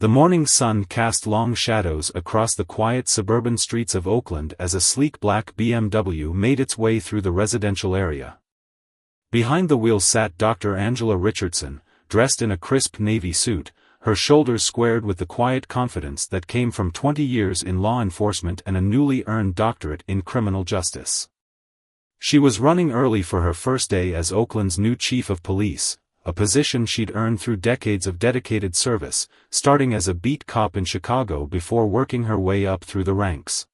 The morning sun cast long shadows across the quiet suburban streets of Oakland as a sleek black BMW made its way through the residential area. Behind the wheel sat Dr. Angela Richardson, dressed in a crisp navy suit, her shoulders squared with the quiet confidence that came from 20 years in law enforcement and a newly earned doctorate in criminal justice. She was running early for her first day as Oakland's new chief of police, a position she'd earned through decades of dedicated service, starting as a beat cop in Chicago before working her way up through the ranks.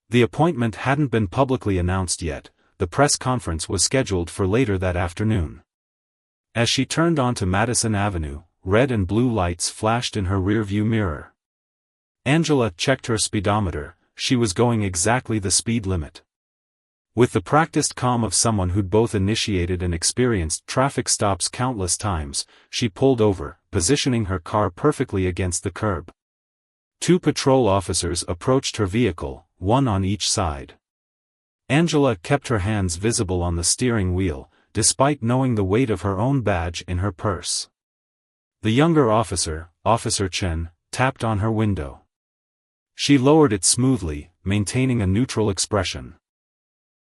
The appointment hadn't been publicly announced yet. The press conference was scheduled for later that afternoon. As she turned onto Madison Avenue, red and blue lights flashed in her rearview mirror. Angela checked her speedometer. She was going exactly the speed limit. With the practiced calm of someone who'd both initiated and experienced traffic stops countless times, she pulled over, positioning her car perfectly against the curb. 2 patrol officers approached her vehicle, one on each side. Angela kept her hands visible on the steering wheel, despite knowing the weight of her own badge in her purse. The younger officer, Officer Chen, tapped on her window. She lowered it smoothly, maintaining a neutral expression.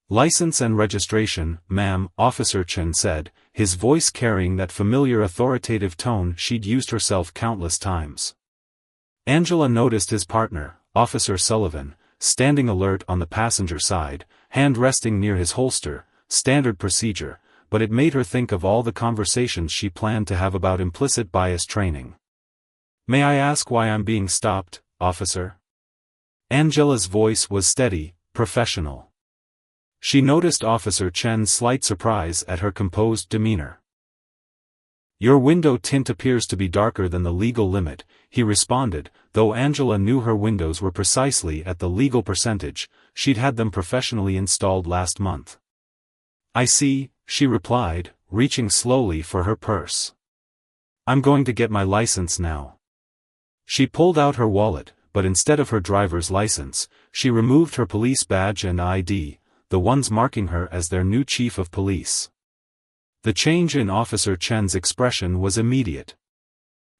"License and registration, ma'am," Officer Chen said, his voice carrying that familiar authoritative tone she'd used herself countless times. Angela noticed his partner, Officer Sullivan, standing alert on the passenger side, hand resting near his holster, standard procedure, but it made her think of all the conversations she planned to have about implicit bias training. "May I ask why I'm being stopped, officer?" Angela's voice was steady, professional. She noticed Officer Chen's slight surprise at her composed demeanor. "Your window tint appears to be darker than the legal limit," he responded, though Angela knew her windows were precisely at the legal percentage. She'd had them professionally installed last month. "I see," she replied, reaching slowly for her purse. "I'm going to get my license now." She pulled out her wallet, but instead of her driver's license, she removed her police badge and ID, the ones marking her as their new chief of police. The change in Officer Chen's expression was immediate.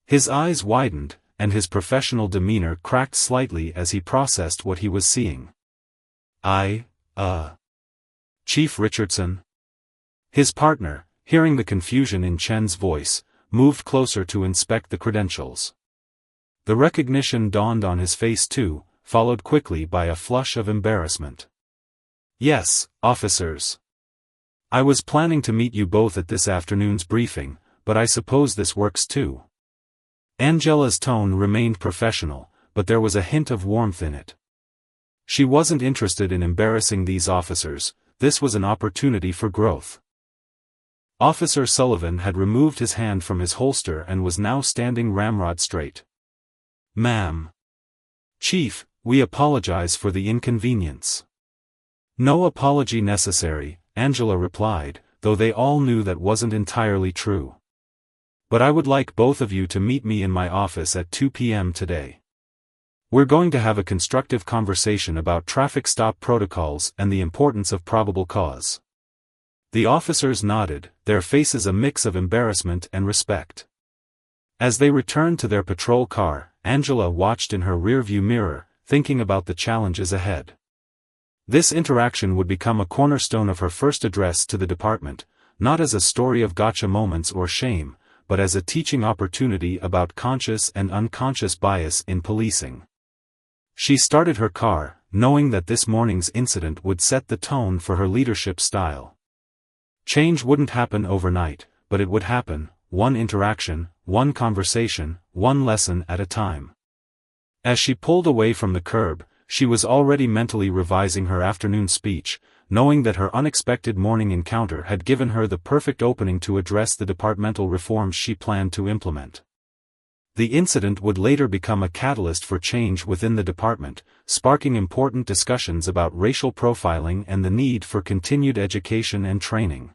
His eyes widened, and his professional demeanor cracked slightly as he processed what he was seeing. Chief Richardson?" His partner, hearing the confusion in Chen's voice, moved closer to inspect the credentials. The recognition dawned on his face too, followed quickly by a flush of embarrassment. "Yes, officers. I was planning to meet you both at this afternoon's briefing, but I suppose this works too." Angela's tone remained professional, but there was a hint of warmth in it. She wasn't interested in embarrassing these officers. This was an opportunity for growth. Officer Sullivan had removed his hand from his holster and was now standing ramrod straight. "Ma'am." "Chief, we apologize for the inconvenience." "No apology necessary," Angela replied, though they all knew that wasn't entirely true. "But I would like both of you to meet me in my office at 2 p.m. today. We're going to have a constructive conversation about traffic stop protocols and the importance of probable cause." The officers nodded, their faces a mix of embarrassment and respect. As they returned to their patrol car, Angela watched in her rearview mirror, thinking about the challenges ahead. This interaction would become a cornerstone of her first address to the department, not as a story of gotcha moments or shame, but as a teaching opportunity about conscious and unconscious bias in policing. She started her car, knowing that this morning's incident would set the tone for her leadership style. Change wouldn't happen overnight, but it would happen, one interaction, one conversation, one lesson at a time. As she pulled away from the curb, she was already mentally revising her afternoon speech, knowing that her unexpected morning encounter had given her the perfect opening to address the departmental reforms she planned to implement. The incident would later become a catalyst for change within the department, sparking important discussions about racial profiling and the need for continued education and training.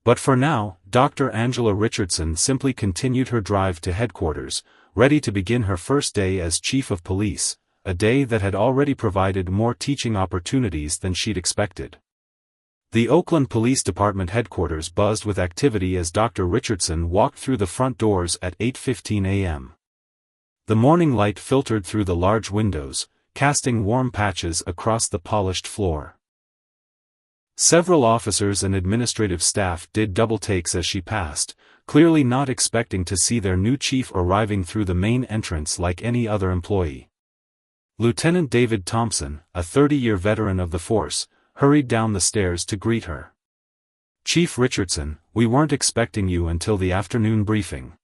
But for now, Dr. Angela Richardson simply continued her drive to headquarters, ready to begin her first day as chief of police, a day that had already provided more teaching opportunities than she'd expected. The Oakland Police Department headquarters buzzed with activity as Dr. Richardson walked through the front doors at 8:15 a.m. The morning light filtered through the large windows, casting warm patches across the polished floor. Several officers and administrative staff did double takes as she passed, clearly not expecting to see their new chief arriving through the main entrance like any other employee. Lieutenant David Thompson, a 30-year veteran of the force, hurried down the stairs to greet her. "Chief Richardson, we weren't expecting you until the afternoon briefing.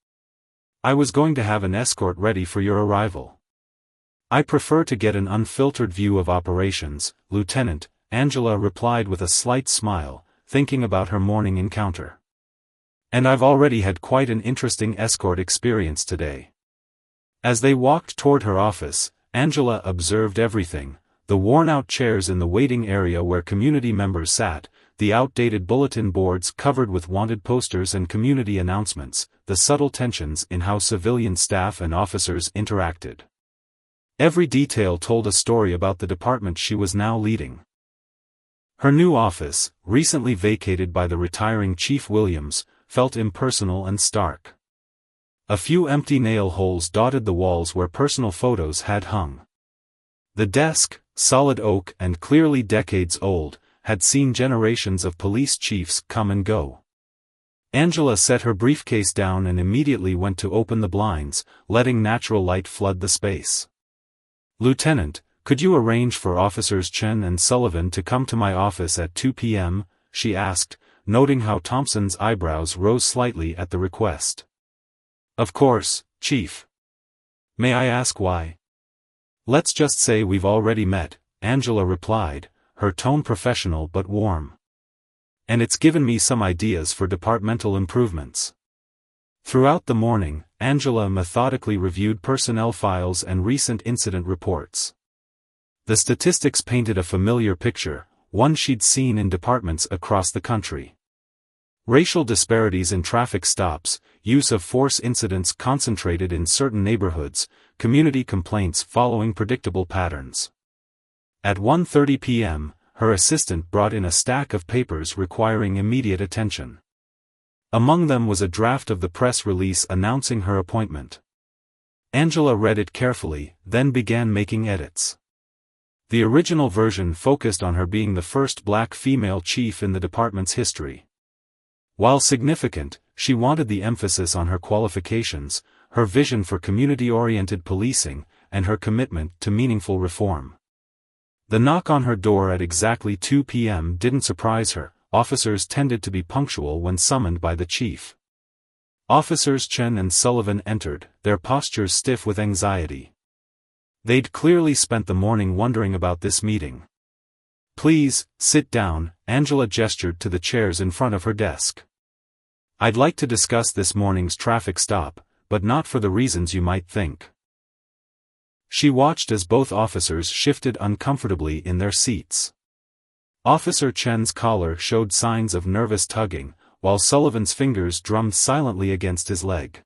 I was going to have an escort ready for your arrival." "I prefer to get an unfiltered view of operations, Lieutenant," Angela replied with a slight smile, thinking about her morning encounter. "And I've already had quite an interesting escort experience today." As they walked toward her office, Angela observed everything: the worn-out chairs in the waiting area where community members sat, the outdated bulletin boards covered with wanted posters and community announcements, the subtle tensions in how civilian staff and officers interacted. Every detail told a story about the department she was now leading. Her new office, recently vacated by the retiring Chief Williams, felt impersonal and stark. A few empty nail holes dotted the walls where personal photos had hung. The desk, solid oak and clearly decades old, had seen generations of police chiefs come and go. Angela set her briefcase down and immediately went to open the blinds, letting natural light flood the space. "Lieutenant, could you arrange for Officers Chen and Sullivan to come to my office at 2 p.m., she asked, noting how Thompson's eyebrows rose slightly at the request. "Of course, Chief. May I ask why?" "Let's just say we've already met," Angela replied, her tone professional but warm. "And it's given me some ideas for departmental improvements." Throughout the morning, Angela methodically reviewed personnel files and recent incident reports. The statistics painted a familiar picture, one she'd seen in departments across the country. Racial disparities in traffic stops, use of force incidents concentrated in certain neighborhoods, community complaints following predictable patterns. At 1:30 p.m., her assistant brought in a stack of papers requiring immediate attention. Among them was a draft of the press release announcing her appointment. Angela read it carefully, then began making edits. The original version focused on her being the first black female chief in the department's history. While significant, she wanted the emphasis on her qualifications, her vision for community-oriented policing, and her commitment to meaningful reform. The knock on her door at exactly 2 p.m. didn't surprise her. Officers tended to be punctual when summoned by the chief. Officers Chen and Sullivan entered, their postures stiff with anxiety. They'd clearly spent the morning wondering about this meeting. "Please, sit down," Angela gestured to the chairs in front of her desk. "I'd like to discuss this morning's traffic stop, but not for the reasons you might think." She watched as both officers shifted uncomfortably in their seats. Officer Chen's collar showed signs of nervous tugging, while Sullivan's fingers drummed silently against his leg.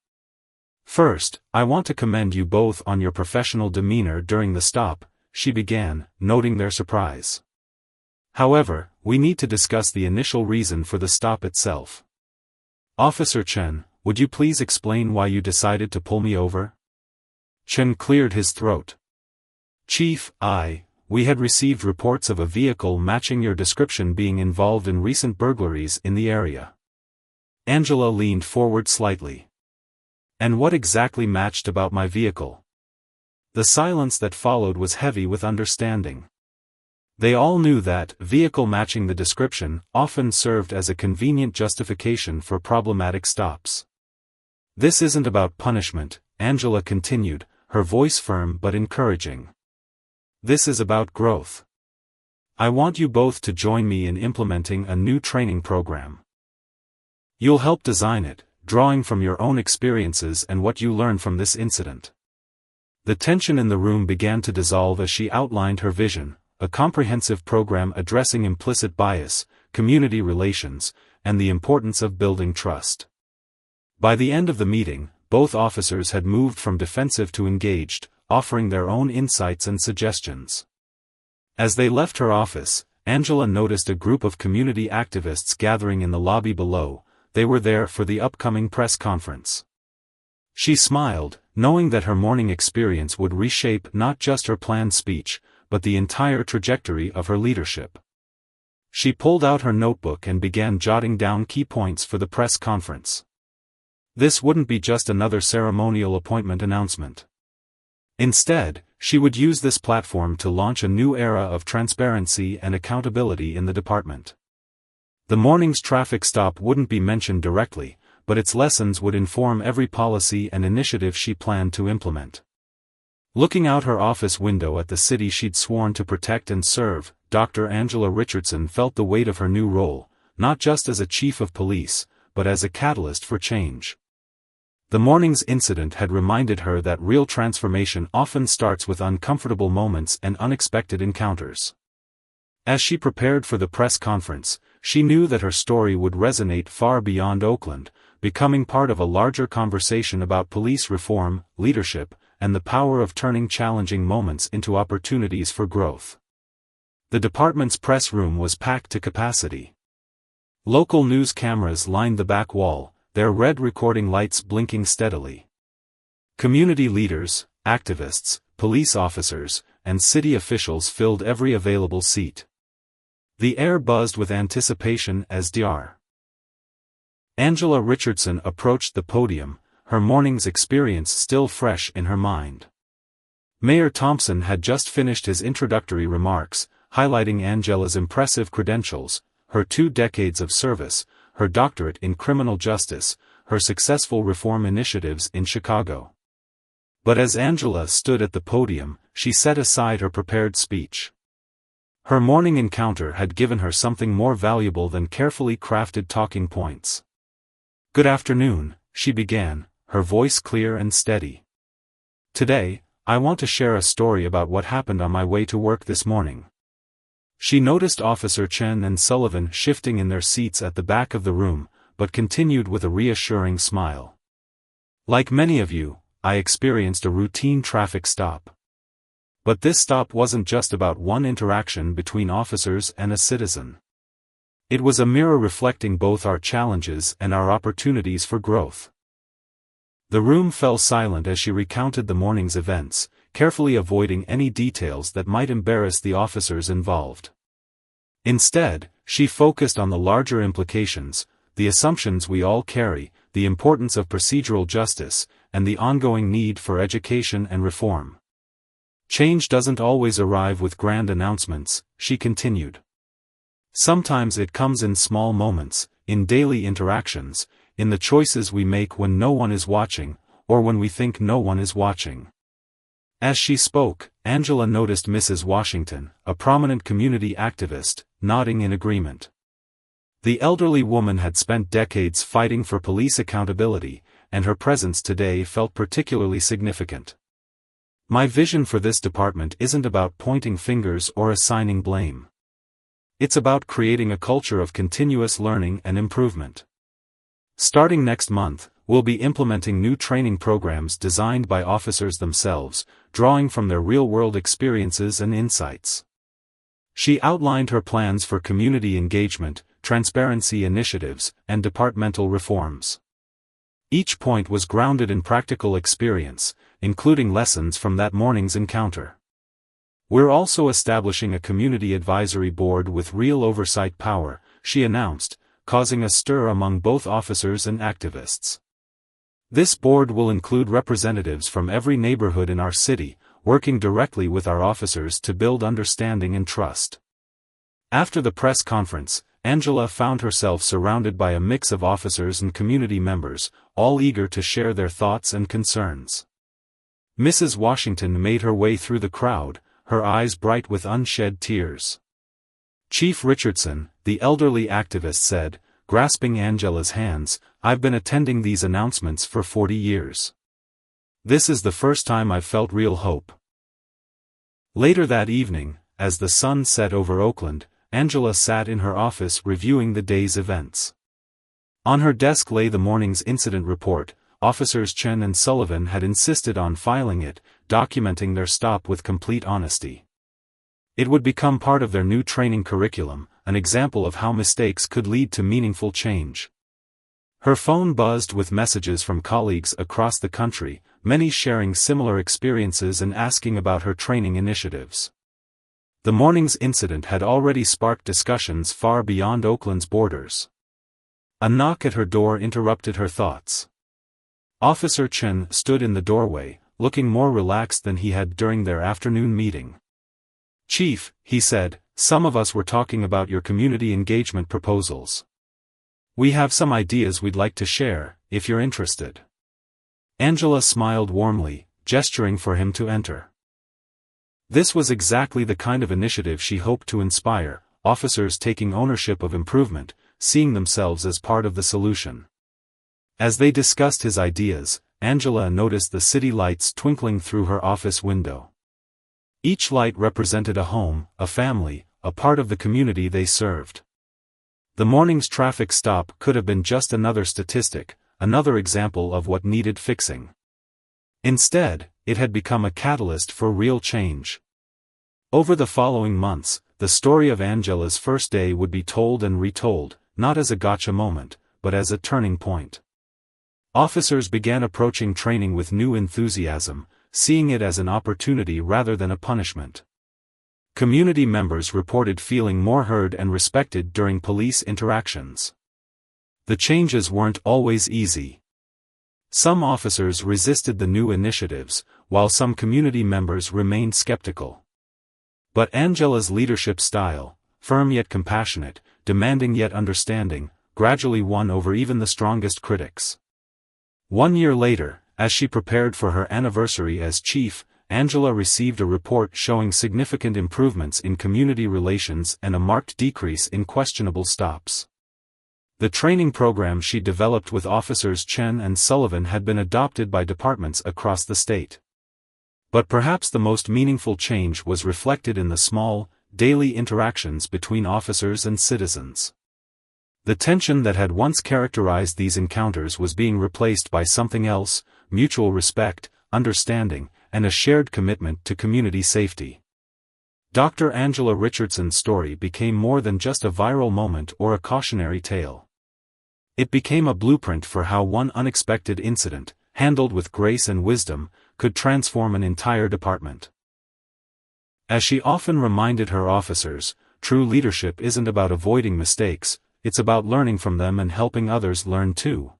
"First, I want to commend you both on your professional demeanor during the stop," she began, noting their surprise. "However, we need to discuss the initial reason for the stop itself. Officer Chen, would you please explain why you decided to pull me over?" Chen cleared his throat. "Chief, we had received reports of a vehicle matching your description being involved in recent burglaries in the area." Angela leaned forward slightly. "And what exactly matched about my vehicle?" The silence that followed was heavy with understanding. They all knew that vehicle matching the description often served as a convenient justification for problematic stops. "This isn't about punishment," Angela continued, her voice firm but encouraging. "This is about growth. I want you both to join me in implementing a new training program. You'll help design it, drawing from your own experiences and what you learned from this incident." The tension in the room began to dissolve as she outlined her vision, a comprehensive program addressing implicit bias, community relations, and the importance of building trust. By the end of the meeting, both officers had moved from defensive to engaged, offering their own insights and suggestions. As they left her office, Angela noticed a group of community activists gathering in the lobby below. They were there for the upcoming press conference. She smiled, knowing that her morning experience would reshape not just her planned speech, but the entire trajectory of her leadership. She pulled out her notebook and began jotting down key points for the press conference. This wouldn't be just another ceremonial appointment announcement. Instead, she would use this platform to launch a new era of transparency and accountability in the department. The morning's traffic stop wouldn't be mentioned directly, but its lessons would inform every policy and initiative she planned to implement. Looking out her office window at the city she'd sworn to protect and serve, Dr. Angela Richardson felt the weight of her new role, not just as a chief of police, but as a catalyst for change. The morning's incident had reminded her that real transformation often starts with uncomfortable moments and unexpected encounters. As she prepared for the press conference, she knew that her story would resonate far beyond Oakland, becoming part of a larger conversation about police reform, leadership, and the power of turning challenging moments into opportunities for growth. The department's press room was packed to capacity. Local news cameras lined the back wall, their red recording lights blinking steadily. Community leaders, activists, police officers, and city officials filled every available seat. The air buzzed with anticipation as Dr. Angela Richardson approached the podium, her morning's experience still fresh in her mind. Mayor Thompson had just finished his introductory remarks, highlighting Angela's impressive credentials, her 2 decades of service, her doctorate in criminal justice, her successful reform initiatives in Chicago. But as Angela stood at the podium, she set aside her prepared speech. Her morning encounter had given her something more valuable than carefully crafted talking points. "Good afternoon," she began, her voice clear and steady. "Today, I want to share a story about what happened on my way to work this morning." She noticed Officer Chen and Sullivan shifting in their seats at the back of the room, but continued with a reassuring smile. "Like many of you, I experienced a routine traffic stop. But this stop wasn't just about one interaction between officers and a citizen. It was a mirror reflecting both our challenges and our opportunities for growth." The room fell silent as she recounted the morning's events, carefully avoiding any details that might embarrass the officers involved. Instead, she focused on the larger implications, the assumptions we all carry, the importance of procedural justice, and the ongoing need for education and reform. "Change doesn't always arrive with grand announcements," she continued. "Sometimes it comes in small moments, in daily interactions, in the choices we make when no one is watching, or when we think no one is watching." As she spoke, Angela noticed Mrs. Washington, a prominent community activist, nodding in agreement. The elderly woman had spent decades fighting for police accountability, and her presence today felt particularly significant. "My vision for this department isn't about pointing fingers or assigning blame. It's about creating a culture of continuous learning and improvement. Starting next month, we'll be implementing new training programs designed by officers themselves, drawing from their real-world experiences and insights." She outlined her plans for community engagement, transparency initiatives, and departmental reforms. Each point was grounded in practical experience, including lessons from that morning's encounter. "We're also establishing a community advisory board with real oversight power," she announced, causing a stir among both officers and activists. "This board will include representatives from every neighborhood in our city, working directly with our officers to build understanding and trust." After the press conference, Angela found herself surrounded by a mix of officers and community members, all eager to share their thoughts and concerns. Mrs. Washington made her way through the crowd, her eyes bright with unshed tears. "Chief Richardson," the elderly activist said, grasping Angela's hands, "I've been attending these announcements for 40 years. This is the first time I've felt real hope." Later that evening, as the sun set over Oakland, Angela sat in her office reviewing the day's events. On her desk lay the morning's incident report. Officers Chen and Sullivan had insisted on filing it, documenting their stop with complete honesty. It would become part of their new training curriculum, an example of how mistakes could lead to meaningful change. Her phone buzzed with messages from colleagues across the country, many sharing similar experiences and asking about her training initiatives. The morning's incident had already sparked discussions far beyond Oakland's borders. A knock at her door interrupted her thoughts. Officer Chen stood in the doorway, looking more relaxed than he had during their afternoon meeting. "Chief," he said, "some of us were talking about your community engagement proposals. We have some ideas we'd like to share, if you're interested." Angela smiled warmly, gesturing for him to enter. This was exactly the kind of initiative she hoped to inspire, officers taking ownership of improvement, seeing themselves as part of the solution. As they discussed his ideas, Angela noticed the city lights twinkling through her office window. Each light represented a home, a family, a part of the community they served. The morning's traffic stop could have been just another statistic, another example of what needed fixing. Instead, it had become a catalyst for real change. Over the following months, the story of Angela's first day would be told and retold, not as a gotcha moment, but as a turning point. Officers began approaching training with new enthusiasm, seeing it as an opportunity rather than a punishment. Community members reported feeling more heard and respected during police interactions. The changes weren't always easy. Some officers resisted the new initiatives, while some community members remained skeptical. But Angela's leadership style, firm yet compassionate, demanding yet understanding, gradually won over even the strongest critics. 1 year later, as she prepared for her anniversary as chief, Angela received a report showing significant improvements in community relations and a marked decrease in questionable stops. The training program she developed with officers Chen and Sullivan had been adopted by departments across the state. But perhaps the most meaningful change was reflected in the small, daily interactions between officers and citizens. The tension that had once characterized these encounters was being replaced by something else: mutual respect, understanding, and a shared commitment to community safety. Dr. Angela Richardson's story became more than just a viral moment or a cautionary tale. It became a blueprint for how one unexpected incident, handled with grace and wisdom, could transform an entire department. As she often reminded her officers, true leadership isn't about avoiding mistakes, it's about learning from them and helping others learn too.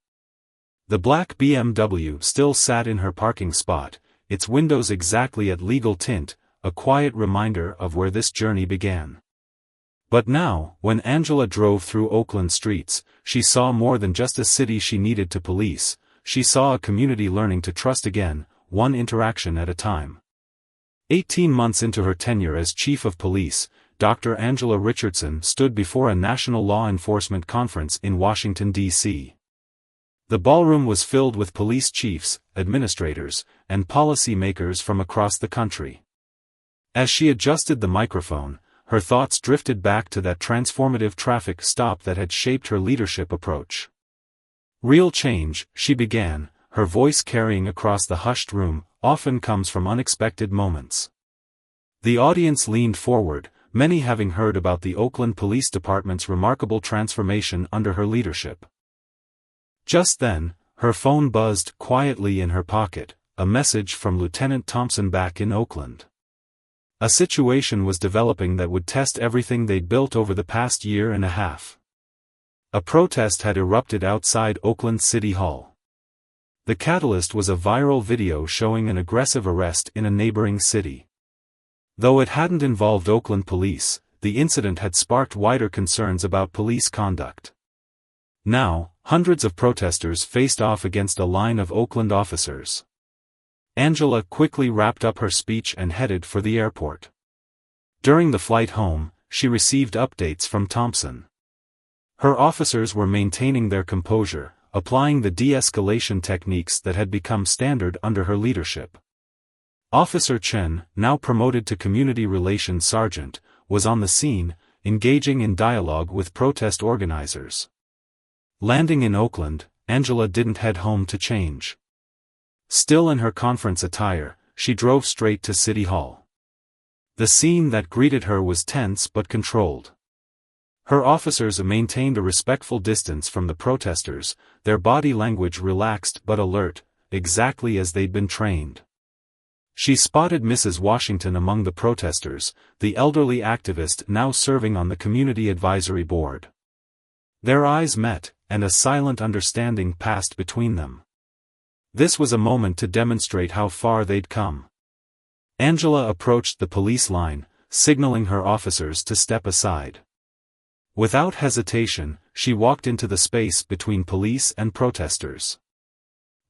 The black BMW still sat in her parking spot, its windows exactly at legal tint, a quiet reminder of where this journey began. But now, when Angela drove through Oakland streets, she saw more than just a city she needed to police. She saw a community learning to trust again, one interaction at a time. 18 months into her tenure as chief of police, Dr. Angela Richardson stood before a national law enforcement conference in Washington, D.C. The ballroom was filled with police chiefs, administrators, and policy makers from across the country. As she adjusted the microphone, her thoughts drifted back to that transformative traffic stop that had shaped her leadership approach. Real change, she began, her voice carrying across the hushed room, often comes from unexpected moments. The audience leaned forward, many having heard about the Oakland Police Department's remarkable transformation under her leadership. Just then, her phone buzzed quietly in her pocket, a message from Lieutenant Thompson back in Oakland. A situation was developing that would test everything they'd built over the past year and a half. A protest had erupted outside Oakland City Hall. The catalyst was a viral video showing an aggressive arrest in a neighboring city. Though it hadn't involved Oakland police, the incident had sparked wider concerns about police conduct. Now, hundreds of protesters faced off against a line of Oakland officers. Angela quickly wrapped up her speech and headed for the airport. During the flight home, she received updates from Thompson. Her officers were maintaining their composure, applying the de-escalation techniques that had become standard under her leadership. Officer Chen, now promoted to Community Relations Sergeant, was on the scene, engaging in dialogue with protest organizers. Landing in Oakland, Angela didn't head home to change. Still in her conference attire, she drove straight to City Hall. The scene that greeted her was tense but controlled. Her officers maintained a respectful distance from the protesters, their body language relaxed but alert, exactly as they'd been trained. She spotted Mrs. Washington among the protesters, the elderly activist now serving on the Community Advisory Board. Their eyes met, and a silent understanding passed between them. This was a moment to demonstrate how far they'd come. Angela approached the police line, signaling her officers to step aside. Without hesitation, she walked into the space between police and protesters.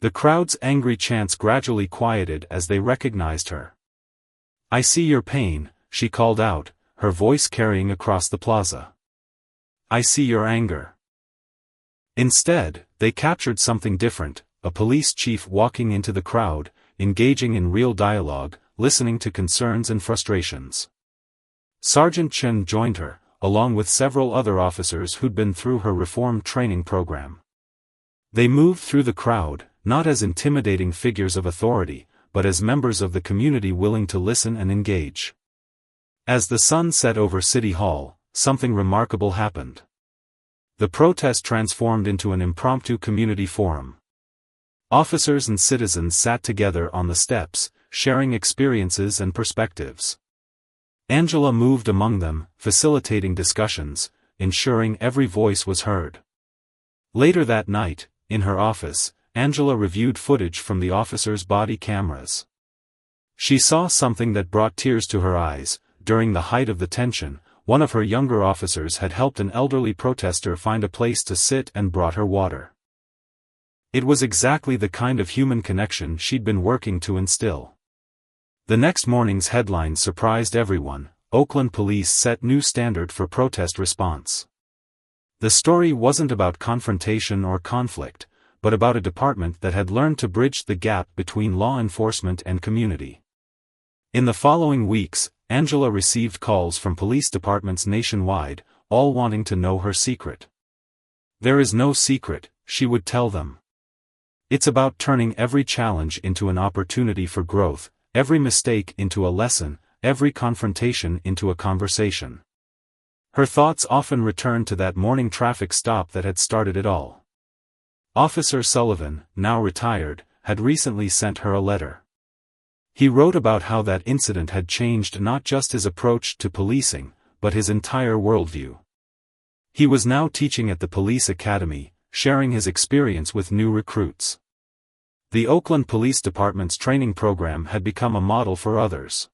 The crowd's angry chants gradually quieted as they recognized her. "I see your pain," she called out, her voice carrying across the plaza. "I see your anger." Instead, they captured something different, a police chief walking into the crowd, engaging in real dialogue, listening to concerns and frustrations. Sergeant Chen joined her, along with several other officers who'd been through her reform training program. They moved through the crowd, not as intimidating figures of authority, but as members of the community willing to listen and engage. As the sun set over City Hall, something remarkable happened. The protest transformed into an impromptu community forum. Officers and citizens sat together on the steps, sharing experiences and perspectives. Angela moved among them, facilitating discussions, ensuring every voice was heard. Later that night, in her office, Angela reviewed footage from the officers' body cameras. She saw something that brought tears to her eyes. During the height of the tension, one of her younger officers had helped an elderly protester find a place to sit and brought her water. It was exactly the kind of human connection she'd been working to instill. The next morning's headline surprised everyone: Oakland police set new standard for protest response. The story wasn't about confrontation or conflict, but about a department that had learned to bridge the gap between law enforcement and community. In the following weeks, Angela received calls from police departments nationwide, all wanting to know her secret. "There is no secret," she would tell them. "It's about turning every challenge into an opportunity for growth, every mistake into a lesson, every confrontation into a conversation." Her thoughts often returned to that morning traffic stop that had started it all. Officer Sullivan, now retired, had recently sent her a letter. He wrote about how that incident had changed not just his approach to policing, but his entire worldview. He was now teaching at the police academy, sharing his experience with new recruits. The Oakland Police Department's training program had become a model for others.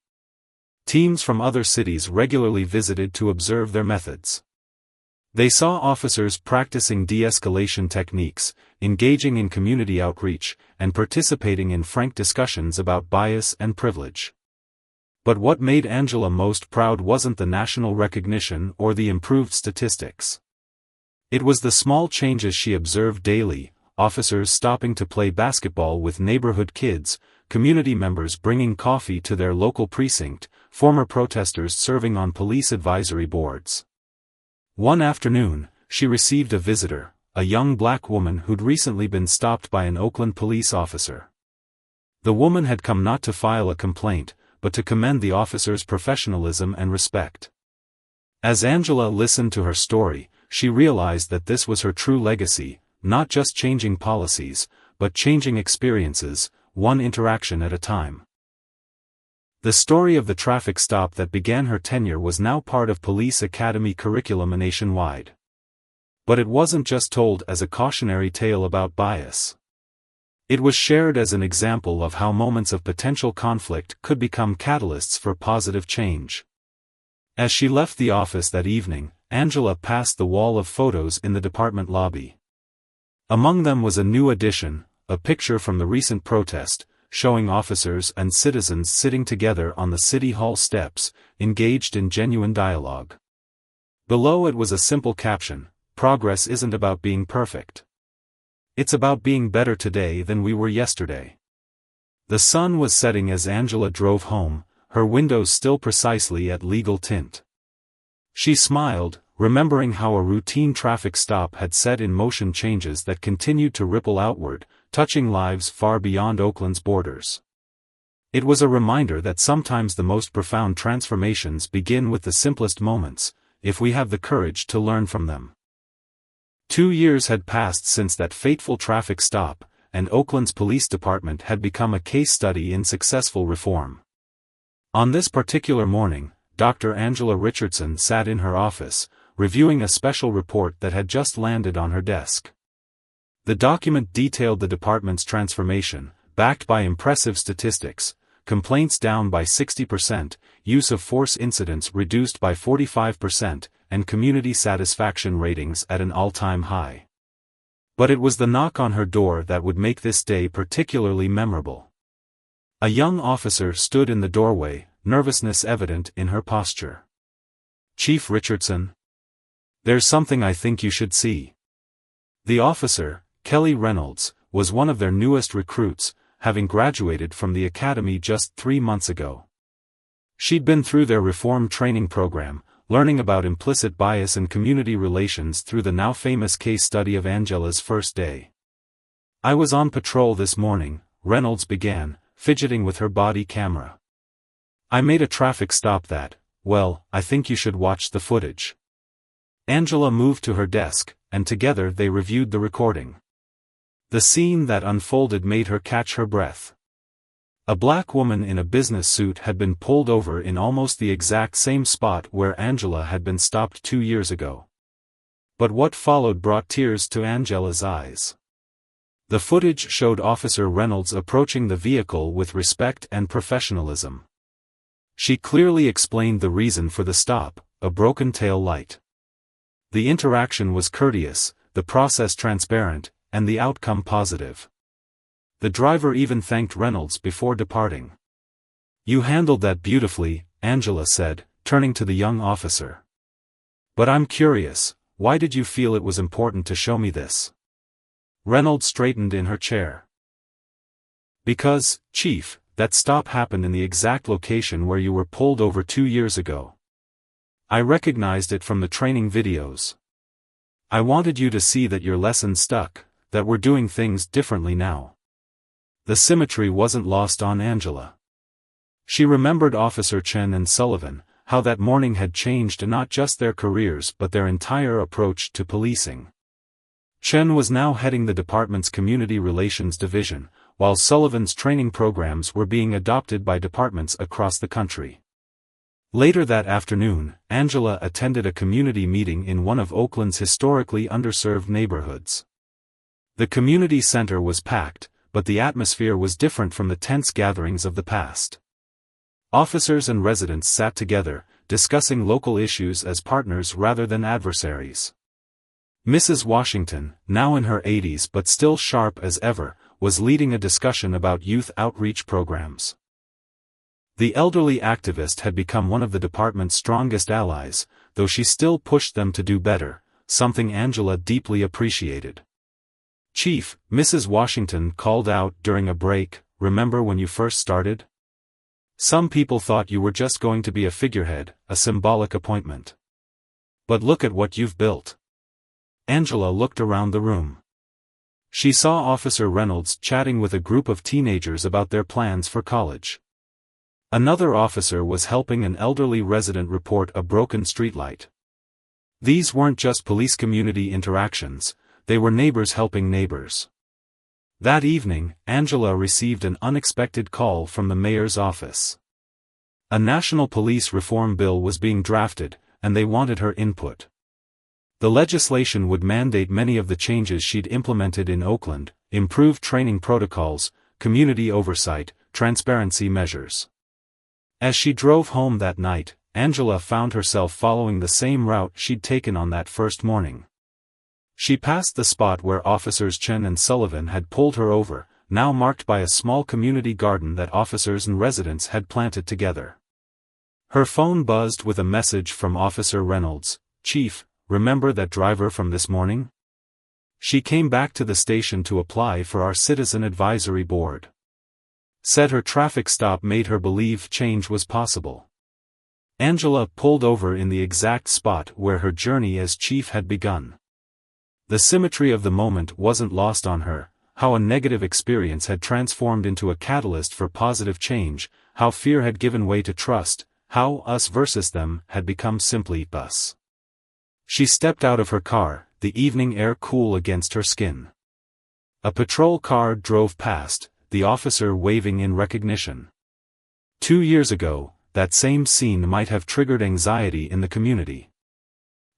Teams from other cities regularly visited to observe their methods. They saw officers practicing de-escalation techniques, engaging in community outreach, and participating in frank discussions about bias and privilege. But what made Angela most proud wasn't the national recognition or the improved statistics. It was the small changes she observed daily: officers stopping to play basketball with neighborhood kids, community members bringing coffee to their local precinct, former protesters serving on police advisory boards. One afternoon, she received a visitor, a young black woman who'd recently been stopped by an Oakland police officer. The woman had come not to file a complaint, but to commend the officer's professionalism and respect. As Angela listened to her story, she realized that this was her true legacy: not just changing policies, but changing experiences, one interaction at a time. The story of the traffic stop that began her tenure was now part of police academy curriculum nationwide. But it wasn't just told as a cautionary tale about bias. It was shared as an example of how moments of potential conflict could become catalysts for positive change. As she left the office that evening, Angela passed the wall of photos in the department lobby. Among them was a new addition, a picture from the recent protest, showing officers and citizens sitting together on the City Hall steps, engaged in genuine dialogue. Below it was a simple caption: "Progress isn't about being perfect. It's about being better today than we were yesterday." The sun was setting as Angela drove home, her windows still precisely at legal tint. She smiled, remembering how a routine traffic stop had set in motion changes that continued to ripple outward, touching lives far beyond Oakland's borders. It was a reminder that sometimes the most profound transformations begin with the simplest moments: if we have the courage to learn from them. 2 years had passed since that fateful traffic stop, and Oakland's police department had become a case study in successful reform. On this particular morning, Dr. Angela Richardson sat in her office, reviewing a special report that had just landed on her desk. The document detailed the department's transformation, backed by impressive statistics: complaints down by 60%, use of force incidents reduced by 45%, and community satisfaction ratings at an all-time high. But it was the knock on her door that would make this day particularly memorable. A young officer stood in the doorway, nervousness evident in her posture. "Chief Richardson? There's something I think you should see." The officer, Kelly Reynolds, was one of their newest recruits, having graduated from the academy just 3 months ago. She'd been through their reform training program, learning about implicit bias and community relations through the now famous case study of Angela's first day. "I was on patrol this morning," Reynolds began, fidgeting with her body camera. "I made a traffic stop that, well, I think you should watch the footage." Angela moved to her desk, and together they reviewed the recording. The scene that unfolded made her catch her breath. A black woman in a business suit had been pulled over in almost the exact same spot where Angela had been stopped 2 years ago. But what followed brought tears to Angela's eyes. The footage showed Officer Reynolds approaching the vehicle with respect and professionalism. She clearly explained the reason for the stop: a broken tail light. The interaction was courteous, the process transparent, and the outcome positive. The driver even thanked Reynolds before departing. "You handled that beautifully," Angela said, turning to the young officer. "But I'm curious, why did you feel it was important to show me this?" Reynolds straightened in her chair. "Because, Chief, that stop happened in the exact location where you were pulled over 2 years ago. I recognized it from the training videos. I wanted you to see that your lesson stuck, that we're doing things differently now." The symmetry wasn't lost on Angela. She remembered Officer Chen and Sullivan, how that morning had changed not just their careers but their entire approach to policing. Chen was now heading the department's Community Relations Division, while Sullivan's training programs were being adopted by departments across the country. Later that afternoon, Angela attended a community meeting in one of Oakland's historically underserved neighborhoods. The community center was packed, but the atmosphere was different from the tense gatherings of the past. Officers and residents sat together, discussing local issues as partners rather than adversaries. Mrs. Washington, now in her 80s but still sharp as ever, was leading a discussion about youth outreach programs. The elderly activist had become one of the department's strongest allies, though she still pushed them to do better, something Angela deeply appreciated. "Chief," Mrs. Washington called out during a break, "remember when you first started? Some people thought you were just going to be a figurehead, a symbolic appointment. But look at what you've built." Angela looked around the room. She saw Officer Reynolds chatting with a group of teenagers about their plans for college. Another officer was helping an elderly resident report a broken streetlight. These weren't just police community interactions, they were neighbors helping neighbors. That evening, Angela received an unexpected call from the mayor's office. A national police reform bill was being drafted, and they wanted her input. The legislation would mandate many of the changes she'd implemented in Oakland: improved training protocols, community oversight, transparency measures. As she drove home that night, Angela found herself following the same route she'd taken on that first morning. She passed the spot where Officers Chen and Sullivan had pulled her over, now marked by a small community garden that officers and residents had planted together. Her phone buzzed with a message from Officer Reynolds: "Chief, remember that driver from this morning? She came back to the station to apply for our Citizen Advisory Board. Said her traffic stop made her believe change was possible." Angela pulled over in the exact spot where her journey as chief had begun. The symmetry of the moment wasn't lost on her: how a negative experience had transformed into a catalyst for positive change, how fear had given way to trust, how us versus them had become simply us. She stepped out of her car, the evening air cool against her skin. A patrol car drove past, the officer waving in recognition. 2 years ago, that same scene might have triggered anxiety in the community.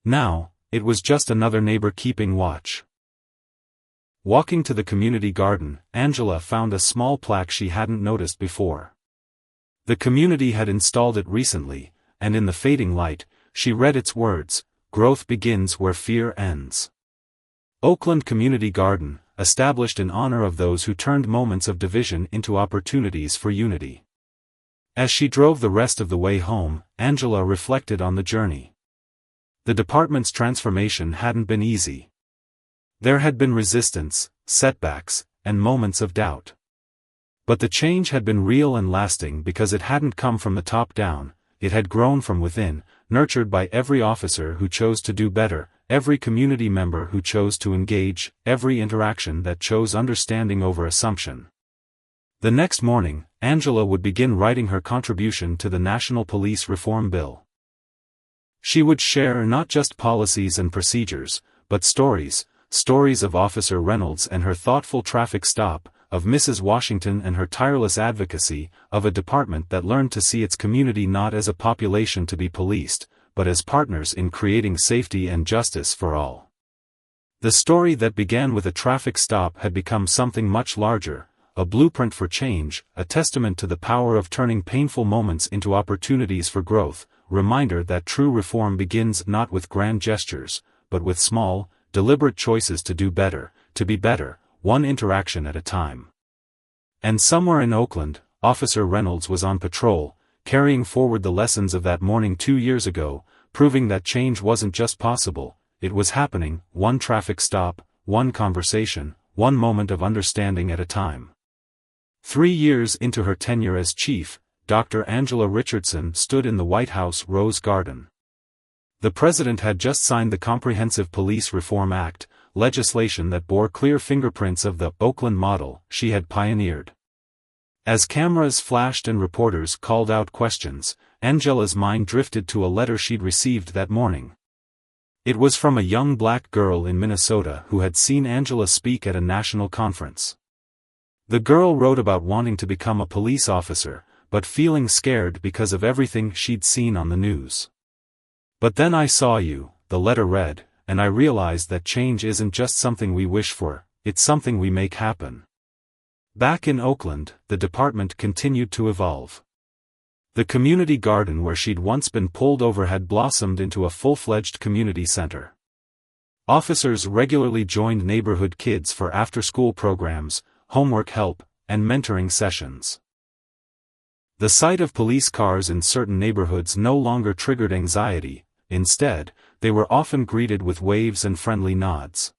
Now, it was just another neighbor keeping watch. Walking to the community garden, Angela found a small plaque she hadn't noticed before. The community had installed it recently, and in the fading light, she read its words, "Growth begins where fear ends." Oakland Community Garden, established in honor of those who turned moments of division into opportunities for unity. As she drove the rest of the way home, Angela reflected on the journey. The department's transformation hadn't been easy. There had been resistance, setbacks, and moments of doubt. But the change had been real and lasting because it hadn't come from the top down, it had grown from within, nurtured by every officer who chose to do better, every community member who chose to engage, every interaction that chose understanding over assumption. The next morning, Angela would begin writing her contribution to the National Police Reform Bill. She would share not just policies and procedures, but stories of Officer Reynolds and her thoughtful traffic stop, of Mrs. Washington and her tireless advocacy, of a department that learned to see its community not as a population to be policed, but as partners in creating safety and justice for all. The story that began with a traffic stop had become something much larger, a blueprint for change, a testament to the power of turning painful moments into opportunities for growth, reminder that true reform begins not with grand gestures, but with small, deliberate choices to do better, to be better, one interaction at a time. And somewhere in Oakland, Officer Reynolds was on patrol, carrying forward the lessons of that morning 2 years ago, proving that change wasn't just possible, it was happening, one traffic stop, one conversation, one moment of understanding at a time. 3 years into her tenure as chief, Dr. Angela Richardson stood in the White House Rose Garden. The president had just signed the Comprehensive Police Reform Act, legislation that bore clear fingerprints of the Oakland model she had pioneered. As cameras flashed and reporters called out questions, Angela's mind drifted to a letter she'd received that morning. It was from a young black girl in Minnesota who had seen Angela speak at a national conference. The girl wrote about wanting to become a police officer, but feeling scared because of everything she'd seen on the news. "But then I saw you," the letter read, "and I realized that change isn't just something we wish for, it's something we make happen." Back in Oakland, the department continued to evolve. The community garden where she'd once been pulled over had blossomed into a full-fledged community center. Officers regularly joined neighborhood kids for after-school programs, homework help, and mentoring sessions. The sight of police cars in certain neighborhoods no longer triggered anxiety, instead, they were often greeted with waves and friendly nods.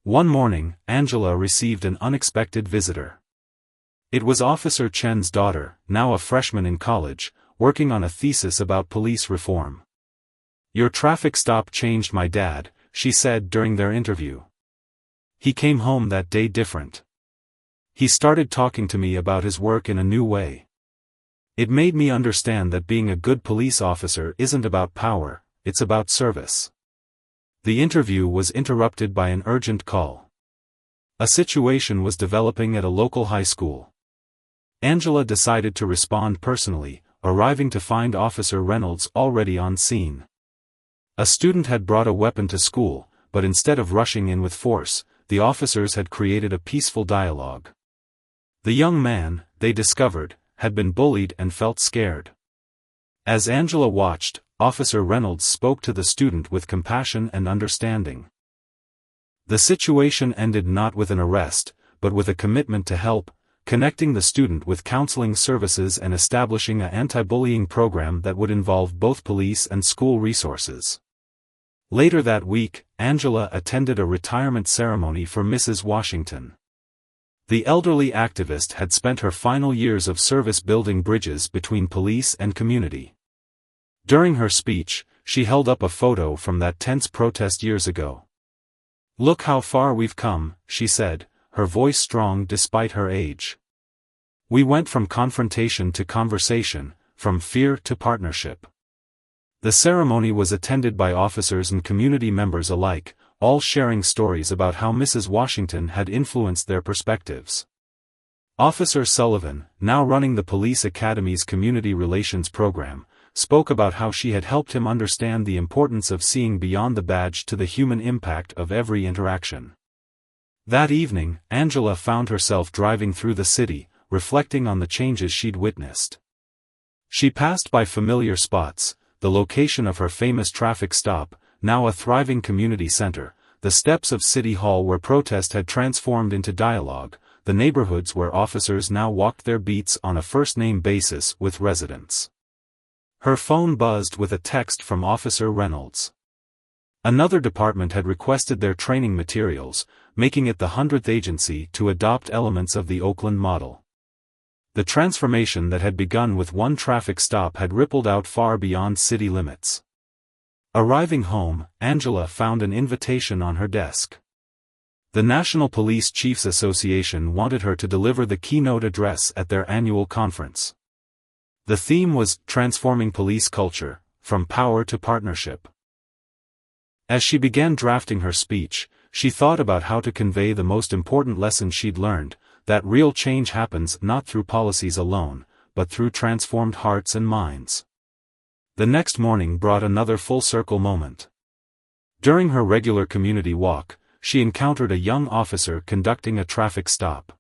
One morning, Angela received an unexpected visitor. It was Officer Chen's daughter, now a freshman in college, working on a thesis about police reform. "Your traffic stop changed my dad," she said during their interview. "He came home that day different. He started talking to me about his work in a new way. It made me understand that being a good police officer isn't about power, it's about service." The interview was interrupted by an urgent call. A situation was developing at a local high school. Angela decided to respond personally, arriving to find Officer Reynolds already on scene. A student had brought a weapon to school, but instead of rushing in with force, the officers had created a peaceful dialogue. The young man, they discovered, had been bullied and felt scared. As Angela watched, Officer Reynolds spoke to the student with compassion and understanding. The situation ended not with an arrest, but with a commitment to help, connecting the student with counseling services and establishing an anti-bullying program that would involve both police and school resources. Later that week, Angela attended a retirement ceremony for Mrs. Washington. The elderly activist had spent her final years of service building bridges between police and community. During her speech, she held up a photo from that tense protest years ago. "Look how far we've come," she said, her voice strong despite her age. "We went from confrontation to conversation, from fear to partnership." The ceremony was attended by officers and community members alike, all sharing stories about how Mrs. Washington had influenced their perspectives. Officer Sullivan, now running the Police Academy's Community Relations program, spoke about how she had helped him understand the importance of seeing beyond the badge to the human impact of every interaction. That evening, Angela found herself driving through the city, reflecting on the changes she'd witnessed. She passed by familiar spots, the location of her famous traffic stop, now a thriving community center, the steps of City Hall where protest had transformed into dialogue, the neighborhoods where officers now walked their beats on a first-name basis with residents. Her phone buzzed with a text from Officer Reynolds. Another department had requested their training materials, making it the 100th agency to adopt elements of the Oakland model. The transformation that had begun with one traffic stop had rippled out far beyond city limits. Arriving home, Angela found an invitation on her desk. The National Police Chiefs Association wanted her to deliver the keynote address at their annual conference. The theme was Transforming Police Culture, from Power to Partnership. As she began drafting her speech, she thought about how to convey the most important lesson she'd learned, that real change happens not through policies alone, but through transformed hearts and minds. The next morning brought another full-circle moment. During her regular community walk, she encountered a young officer conducting a traffic stop.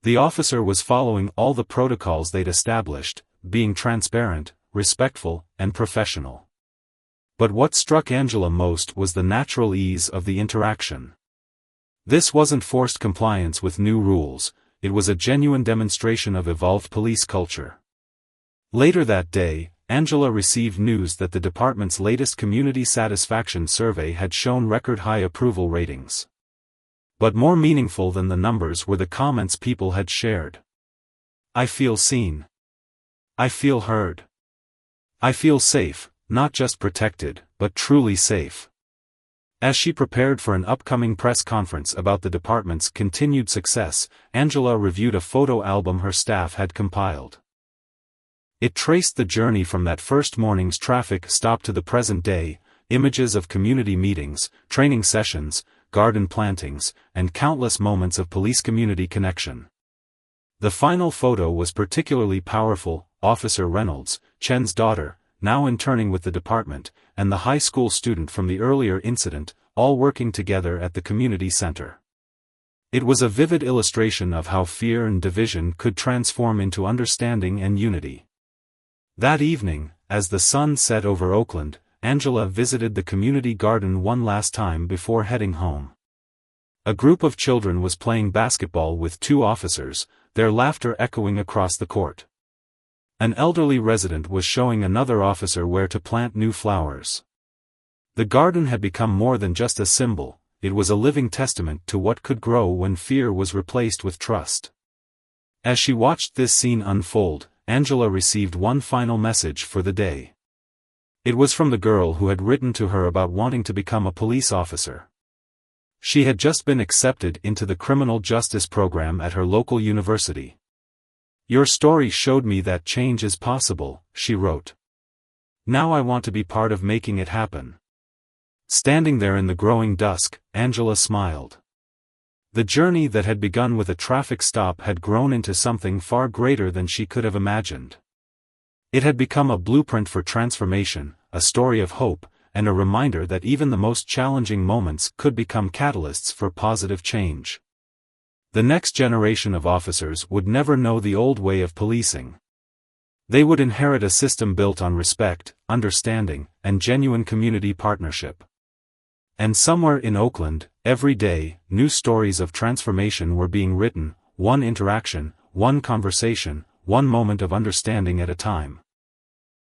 The officer was following all the protocols they'd established, being transparent, respectful, and professional. But what struck Angela most was the natural ease of the interaction. This wasn't forced compliance with new rules, it was a genuine demonstration of evolved police culture. Later that day, Angela received news that the department's latest community satisfaction survey had shown record-high approval ratings. But more meaningful than the numbers were the comments people had shared. "I feel seen. I feel heard. I feel safe, not just protected, but truly safe." As she prepared for an upcoming press conference about the department's continued success, Angela reviewed a photo album her staff had compiled. It traced the journey from that first morning's traffic stop to the present day, images of community meetings, training sessions, garden plantings, and countless moments of police-community connection. The final photo was particularly powerful. Officer Reynolds, Chen's daughter, now interning with the department, and the high school student from the earlier incident, all working together at the community center. It was a vivid illustration of how fear and division could transform into understanding and unity. That evening, as the sun set over Oakland, Angela visited the community garden one last time before heading home. A group of children was playing basketball with two officers, their laughter echoing across the court. An elderly resident was showing another officer where to plant new flowers. The garden had become more than just a symbol, it was a living testament to what could grow when fear was replaced with trust. As she watched this scene unfold, Angela received one final message for the day. It was from the girl who had written to her about wanting to become a police officer. She had just been accepted into the criminal justice program at her local university. "Your story showed me that change is possible," she wrote. "Now I want to be part of making it happen." Standing there in the growing dusk, Angela smiled. The journey that had begun with a traffic stop had grown into something far greater than she could have imagined. It had become a blueprint for transformation, a story of hope, and a reminder that even the most challenging moments could become catalysts for positive change. The next generation of officers would never know the old way of policing. They would inherit a system built on respect, understanding, and genuine community partnership. And somewhere in Oakland, every day, new stories of transformation were being written, one interaction, one conversation, one moment of understanding at a time.